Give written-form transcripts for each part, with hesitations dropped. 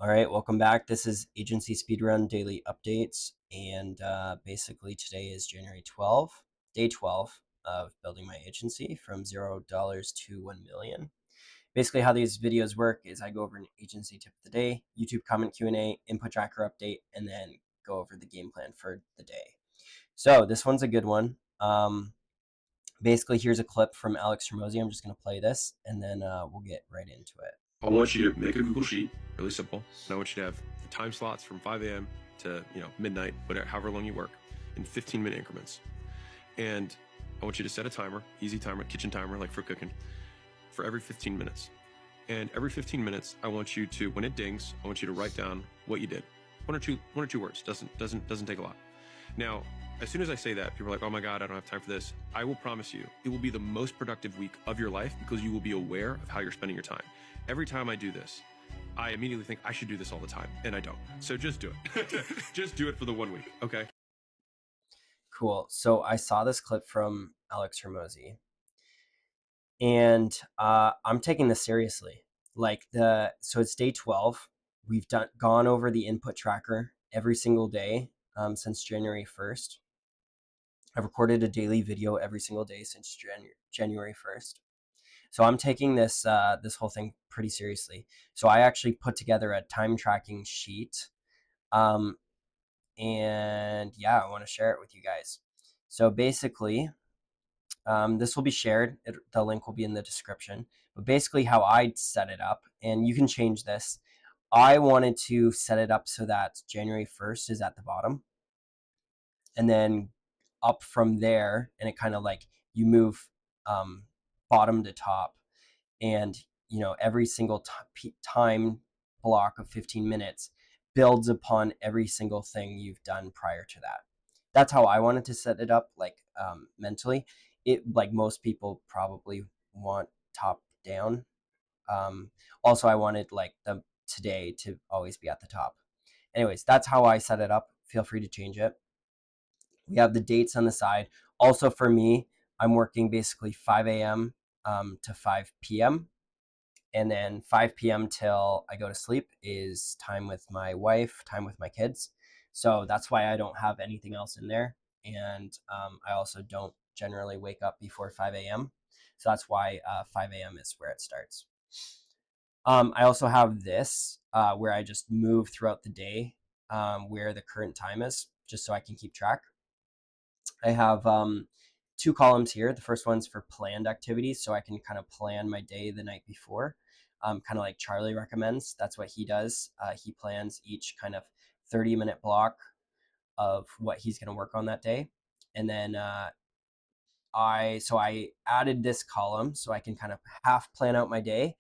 All right, welcome back. This is Agency Speedrun Daily Updates, and basically today is January 12th, day 12 of building my agency from $0 to 1 million. Basically, how these videos work is I go over an agency tip of the day, YouTube comment Q&A, input tracker update, and then go over the game plan for the day. So this one's a good one. Basically, here's a clip from Alex Hormozi. I'm just going to play this, and then we'll get right into it. I want you to make a Google Sheet, really simple, and I want you to have the time slots from 5 a.m. to midnight, whatever, however long you work, in 15-minute increments. And I want you to set a timer, easy timer, kitchen timer, like for cooking, for every 15 minutes. And every 15 minutes, I want you to, when it dings, I want you to write down what you did. One or two words. Doesn't take a lot. Now, as soon as I say that, people are like, oh my God, I don't have time for this. I will promise you, it will be the most productive week of your life because you will be aware of how you're spending your time. Every time I do this, I immediately think I should do this all the time, and I don't. So just do it. Just do it for the 1 week, okay? Cool. So I saw this clip from Alex Hormozi, and I'm taking this seriously. So it's day 12. We've gone over the input tracker every single day since January 1st. I've recorded a daily video every single day since January 1st. So I'm taking this this whole thing pretty seriously. So I actually put together a time tracking sheet, and yeah, I want to share it with you guys. So basically, this will be shared. The link will be in the description. But basically, how I set it up, and you can change this. I wanted to set it up so that January 1st is at the bottom, and then up from there, and it kind of like you move bottom to top, and every single time block of 15 minutes builds upon every single thing you've done prior to that. That's how I wanted to set it up, like mentally. It, like most people probably want top down. Also, I wanted like the today to always be at the top. Anyways, that's how I set it up. Feel free to change it. We have the dates on the side. Also for me, I'm working basically 5 a.m. To 5 p.m. And then 5 p.m. till I go to sleep is time with my wife, time with my kids. So that's why I don't have anything else in there. And I also don't generally wake up before 5 a.m. So that's why 5 a.m. is where it starts. I also have this where I just move throughout the day where the current time is, just so I can keep track. I have two columns here. The first one's for planned activities, so I can kind of plan my day the night before, kind of like Charlie recommends. That's what he does. He plans each kind of 30-minute block of what he's going to work on that day. And then I added this column so I can kind of half plan out my day.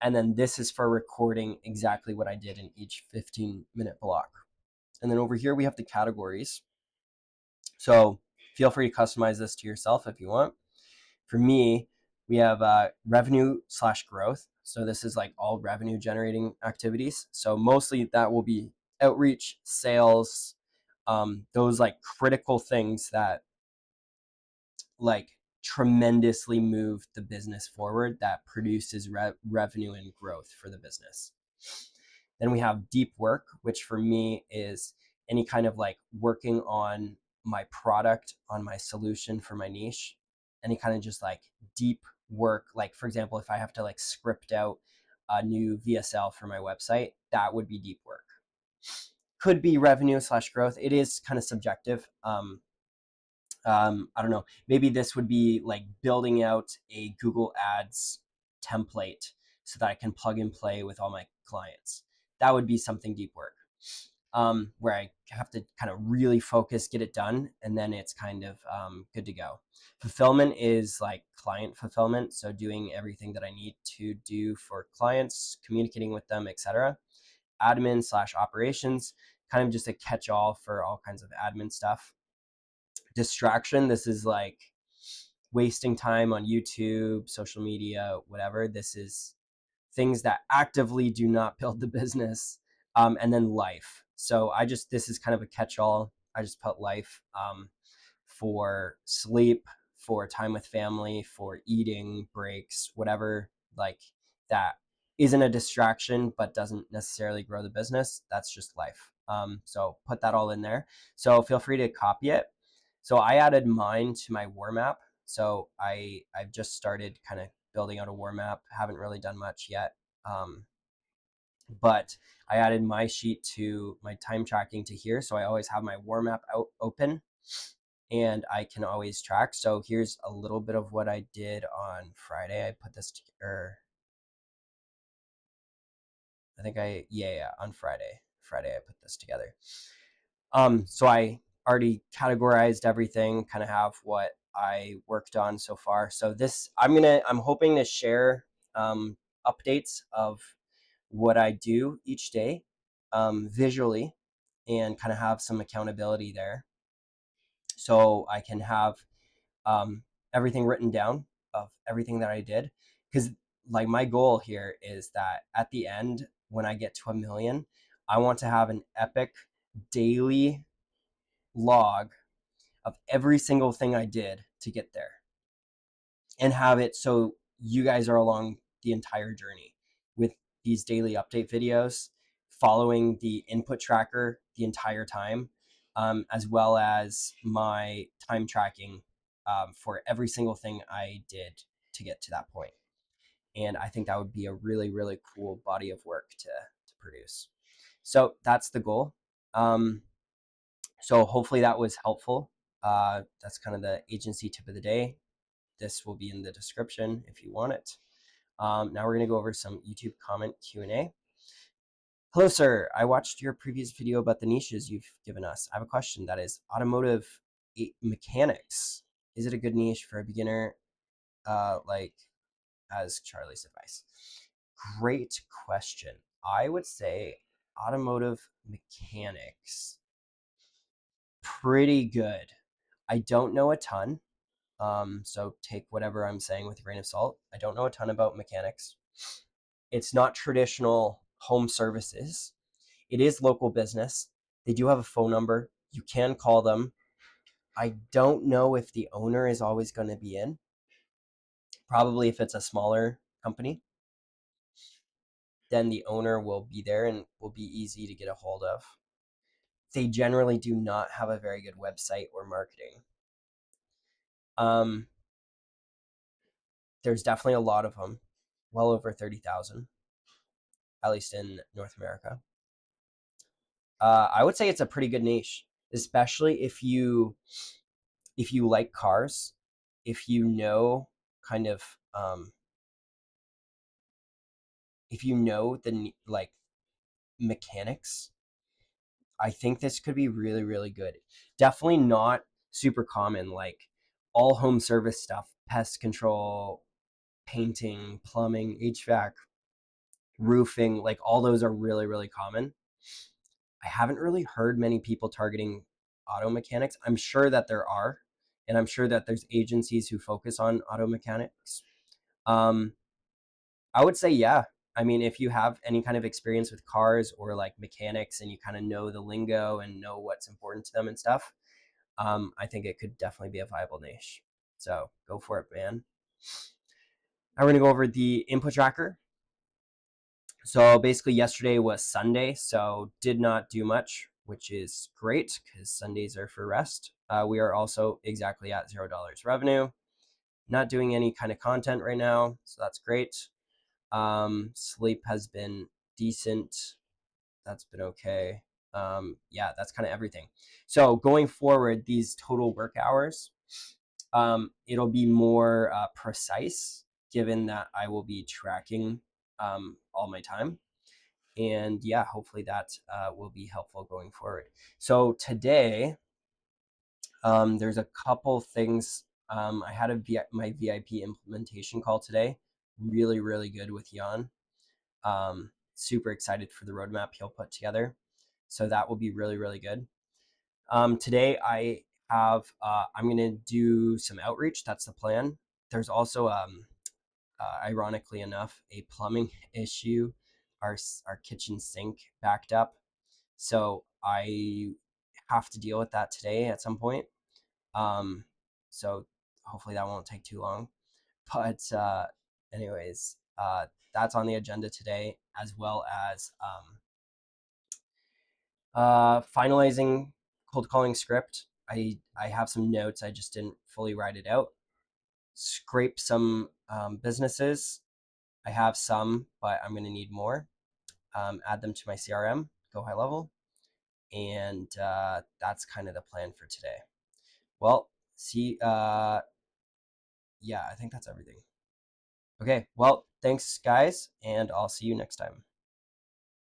And then this is for recording exactly what I did in each 15-minute block. And then over here we have the categories. So feel free to customize this to yourself if you want. For me, we have revenue/growth. So this is like all revenue generating activities. So mostly that will be outreach, sales, those like critical things that like tremendously move the business forward, that produces revenue and growth for the business. Then we have deep work, which for me is any kind of like working on my product, on my solution for my niche, any kind of just like deep work. Like for example, if I have to like script out a new VSL for my website, that would be deep work. Could be revenue/growth. It is kind of subjective. I don't know, maybe this would be like building out a Google Ads template so that I can plug and play with all my clients. That would be something deep work, where I have to kind of really focus, get it done, and then it's kind of good to go. Fulfillment is like client fulfillment, so doing everything that I need to do for clients, communicating with them, etc. Admin/operations, kind of just a catch-all for all kinds of admin stuff. Distraction, this is like wasting time on YouTube, social media, whatever. This is things that actively do not build the business. And then life. So this is kind of a catch-all. I just put life for sleep, for time with family, for eating breaks, whatever like that. isn't a distraction but doesn't necessarily grow the business. That's just life. So put that all in there. So feel free to copy it. So I added mine to my war map. So I've just started kind of building out a war map. Haven't really done much yet. But I added my sheet to my time tracking to here. So I always have my war map out open and I can always track. So here's a little bit of what I did on Friday. I put this together. I think yeah, on Friday I put this together. So I already categorized everything, kind of have what I worked on so far. So this, I'm hoping to share updates of what I do each day visually and kind of have some accountability there. So I can have um, everything written down of everything that I did. Because like my goal here is that at the end, when I get to 1 million, I want to have an epic daily log of every single thing I did to get there and have it so you guys are along the entire journey with these daily update videos, following the input tracker the entire time, as well as my time tracking for every single thing I did to get to that point. And I think that would be a really, really cool body of work to produce. So that's the goal. So hopefully that was helpful. That's kind of the agency tip of the day. This will be in the description if you want it. Now we're going to go over some YouTube comment Q&A. Hello, sir. I watched your previous video about the niches you've given us. I have a question that is automotive mechanics. Is it a good niche for a beginner, like as Charlie's advice? Great question. I would say automotive mechanics, pretty good. I don't know a ton, so take whatever I'm saying with a grain of salt. I don't know a ton about mechanics. It's not traditional home services. It is local business. They do have a phone number. You can call them. I don't know if the owner is always going to be in. Probably if it's a smaller company, then the owner will be there and will be easy to get a hold of. They generally do not have a very good website or marketing. Um, there's definitely a lot of them, well over 30,000, at least in North America. I would say it's a pretty good niche, especially if you like cars, if you know kind of if you know the like mechanics. I think this could be really, really good. Definitely not super common, like all home service stuff, pest control, painting, plumbing, HVAC, roofing, like all those are really, really common. I haven't really heard many people targeting auto mechanics. I'm sure that there are, and I'm sure that there's agencies who focus on auto mechanics. Um, I would say, yeah. I mean, if you have any kind of experience with cars or like mechanics and you kind of know the lingo and know what's important to them and stuff, I think it could definitely be a viable niche. So go for it, man. Now we're going to go over the input tracker. So basically, yesterday was Sunday, so did not do much, which is great because Sundays are for rest. We are also exactly at $0 revenue. Not doing any kind of content right now, so that's great. Sleep has been decent. That's been okay. Yeah, that's kind of everything. So going forward, these total work hours, it'll be more precise given that I will be tracking all my time. And yeah, hopefully that will be helpful going forward. So today, there's a couple things. I had my VIP implementation call today. Really, really good with Jan. Super excited for the roadmap he'll put together. So that will be really, really good. Today I have, I'm going to do some outreach. That's the plan. There's also, ironically enough, a plumbing issue. Our kitchen sink backed up. So I have to deal with that today at some point. So hopefully that won't take too long. But anyways, That's on the agenda today, as well as finalizing cold calling script. I have some notes. I just didn't fully write it out. Scrape some businesses. I have some, but I'm going to need more. Add them to my CRM, go high level. And that's kind of the plan for today. Well, see, yeah, I think that's everything. Okay, well, thanks, guys, and I'll see you next time.